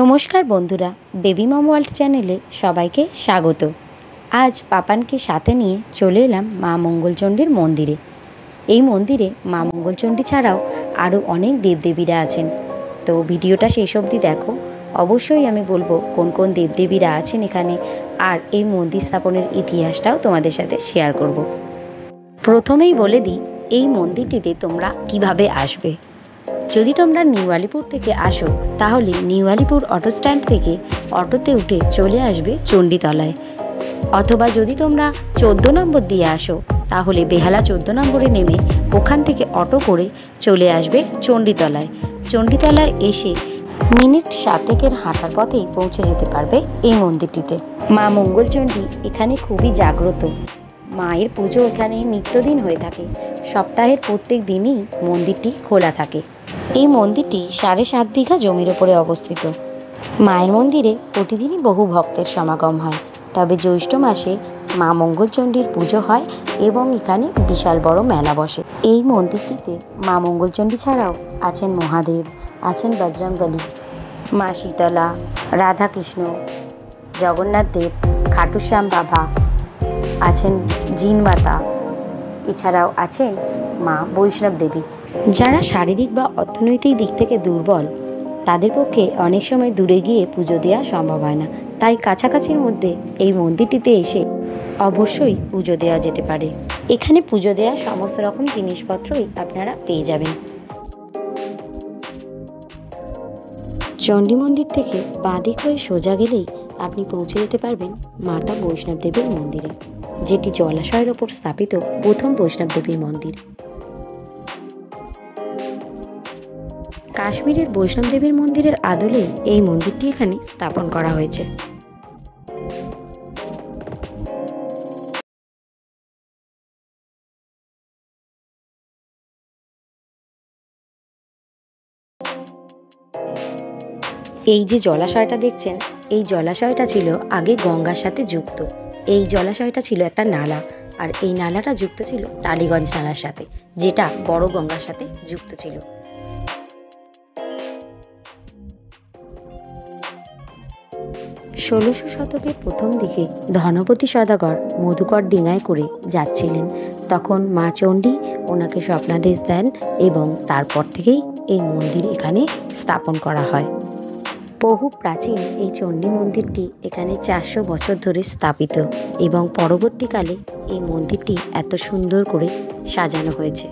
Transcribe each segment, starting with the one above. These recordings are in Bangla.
নমস্কার বন্ধুরা, বেবি মম ওয়ার্ল্ড চ্যানেলে সবাইকে স্বাগত। আজ পাপানকে সাথে নিয়ে চলে এলাম মা মঙ্গলচণ্ডীর মন্দিরে। এই মন্দিরে মা মঙ্গলচণ্ডী ছাড়াও আরও অনেক দেবদেবীরা আছেন। তো ভিডিওটা শেষ অবধি দেখো। অবশ্যই আমি বলবো কোন কোন দেবদেবীরা আছেন এখানে, আর এই মন্দির স্থাপনের ইতিহাসটাও তোমাদের সাথে শেয়ার করব। প্রথমেই বলে দিই এই মন্দিরটিতে তোমরা কিভাবে আসবে। যদি তোমরা নিউ আলিপুর থেকে আসো তাহলে নিউ আলিপুর অটো স্ট্যান্ড থেকে অটোতে উঠে চলে আসবে চণ্ডীতলায়, অথবা যদি তোমরা 14 নম্বর দিয়ে আসো তাহলে বেহালা 14 নম্বরে নেমে ওখান থেকে অটো করে চলে আসবে চণ্ডীতলায়। চণ্ডীতলায় এসে মিনিট 7 হাঁটার পথেই পৌঁছে যেতে পারবে এই মন্দিরটিতে। মা মঙ্গলচণ্ডী এখানে খুবই জাগ্রত। মায়ের পুজো এখানে নিত্যদিন হয়ে থাকে। সপ্তাহের প্রত্যেক দিনই মন্দিরটি খোলা থাকে। এই মন্দিরটি 7.5 বিঘা জমির ওপরে অবস্থিত। মায়ের মন্দিরে প্রতিদিনই বহু ভক্তের সমাগম হয়, তবে জ্যৈষ্ঠ মাসে মা মঙ্গলচণ্ডীর পুজো হয় এবং এখানে বিশাল বড় মেলা বসে। এই মন্দিরটিতে মা মঙ্গলচণ্ডী ছাড়াও আছেন মহাদেব, আছেন বজরংবলী, মা শীতলা, রাধাকৃষ্ণ, জগন্নাথ দেব, খাটুশ্যাম বাবা, আছেন জিন মাতা, এছাড়াও আছেন মা বৈষ্ণব দেবী। যারা শারীরিক বা অর্থনৈতিক দিক থেকে দুর্বল তাদের পক্ষে অনেক সময় দূরে গিয়ে পুজো দেওয়া সম্ভব হয় না, তাই কাছাকাছির মধ্যে এই মন্দিরটিতে এসে অবশ্যই পুজো দেওয়া যেতে পারে। এখানে পুজো দেওয়ার সমস্ত রকম জিনিসপত্রই আপনারা পেয়ে যাবেন। চণ্ডী মন্দির থেকে বাঁদিক হয়ে সোজা গেলেই আপনি পৌঁছে যেতে পারবেন মাতা বৈষ্ণব দেবীর মন্দিরে, যেটি জলাশয়ের ওপর স্থাপিত প্রথম বৈষ্ণব দেবীর মন্দির। কাশ্মীরের বৈষ্ণব দেবীর মন্দিরের আদলেই এই মন্দিরটি এখানে স্থাপন করা হয়েছে। এই যে জলাশয়টা দেখছেন, এই জলাশয়টা ছিল আগে গঙ্গার সাথে যুক্ত। এই জলাশয়টা ছিল একটা নালা, আর এই নালাটা যুক্ত ছিল টালিগঞ্জ নালার সাথে, যেটা বড় গঙ্গার সাথে যুক্ত ছিল। 1600 শতকের প্রথম দিকে ধনপতি সদাগর মধুকর ডিঙায় করে যাচ্ছিলেন, তখন মা চণ্ডী ওনাকে স্বপ্নাদেশ দেন এবং তারপর থেকেই এই মন্দির এখানে স্থাপন করা হয়। বহু প্রাচীন এই চণ্ডী মন্দিরটি এখানে 400 বছর ধরে স্থাপিত এবং পরবর্তীকালে এই মন্দিরটি এত সুন্দর করে সাজানো হয়েছে।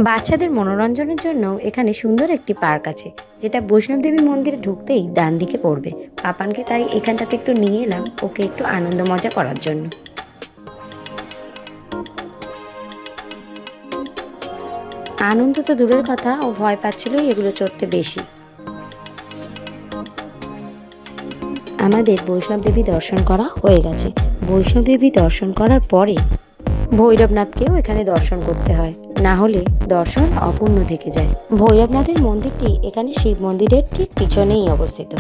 বাচ্চাদের মনোরঞ্জনের জন্য এখানে সুন্দর একটি পার্ক আছে, যেটা বৈষ্ণব দেবী মন্দিরে ঢুকতেই ডান দিকে পড়বে। পাপানকে তাই এখানটাতে একটু নিয়ে এলাম, ওকে একটু আনন্দ মজা করার জন্য। আনন্দ তো দূরের কথা, ও ভয় পাচ্ছিল এগুলো চড়তে বেশি। আমাদের বৈষ্ণব দেবী দর্শন করা হয়ে গেছে। বৈষ্ণব দেবী দর্শন করার পরে ভৈরবনাথকেও এখানে দর্শন করতে হয়, না হলে দর্শন অপূর্ণ থেকে যায়। ভৈরবনাথের মন্দিরটি এখানে শিব মন্দিরের ঠিক পিছনেই অবস্থিত।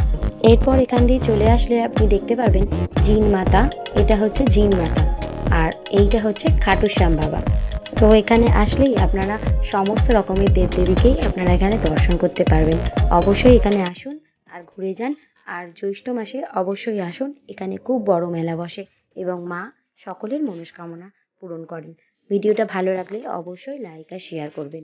এরপর এখান দিয়ে চলে আসলে আপনি দেখতে পারবেন জিন মাতা, এটা হচ্ছে জিন মাতা, আর এইটা হচ্ছে খাটুশ্যাম বাবা। তো এখানে আসলেই আপনারা সমস্ত রকমের দেবদেবীকেই আপনারা এখানে দর্শন করতে পারবেন। অবশ্যই এখানে আসুন আর ঘুরে যান, আর জ্যৈষ্ঠ মাসে অবশ্যই আসুন, এখানে খুব বড় মেলা বসে এবং মা সকলের মনস্কামনা পূরণ করেন। ভিডিওটা ভালো লাগলে অবশ্যই লাইক আর শেয়ার করবেন।